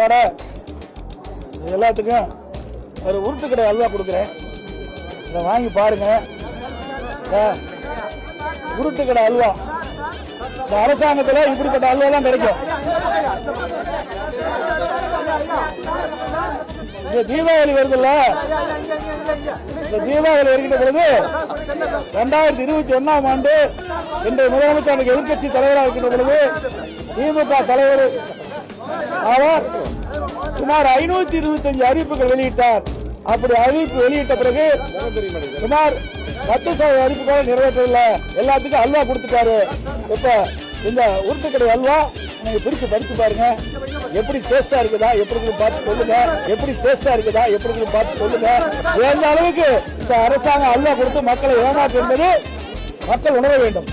அதோட எல்லாத்துக்கும் ஒரு உருட்டுக்கடை அல்வா கொடுக்குறேன். இதை வாங்கி பாருங்க. உருட்டுக்கடை அல்வா இந்த அரசாங்கத்தில் இப்படிப்பட்ட அல்வா தான் கிடைக்கும். இந்த தீபாவளி வருதுல்ல, இந்த தீபாவளி வருகின்ற பொழுது 2021ஆம் ஆண்டு இன்றைய முதலமைச்சர் எதிர்கட்சி தலைவராக இருக்கின்ற பொழுது திமுக தலைவர் அவர் சுமார் 525 அறிவிப்புகள் வெளியிட்டார். அப்படி அறிவிப்பு வெளியிட்ட பிறகு சுமார் 10% அறிவிப்புகளை நிறைவேற்றவில்லை. எல்லாத்துக்கும் அல்வா கொடுத்துட்டாரு. இப்ப இந்த உருட்டுக்கடை அல்வா நீங்க பிரிச்சு படிச்சு பாருங்க. எப்படி டேஸ்டா இருக்குதா எப்படி பார்த்து சொல்லுங்க. எப்படி டேஸ்டா இருக்குதா எப்படி பார்த்து சொல்லுங்க. எந்த அளவுக்கு இந்த அரசாங்கம் அல்வா கொடுத்து மக்களை ஏமாற்று என்பது மக்கள் உணர வேண்டும்.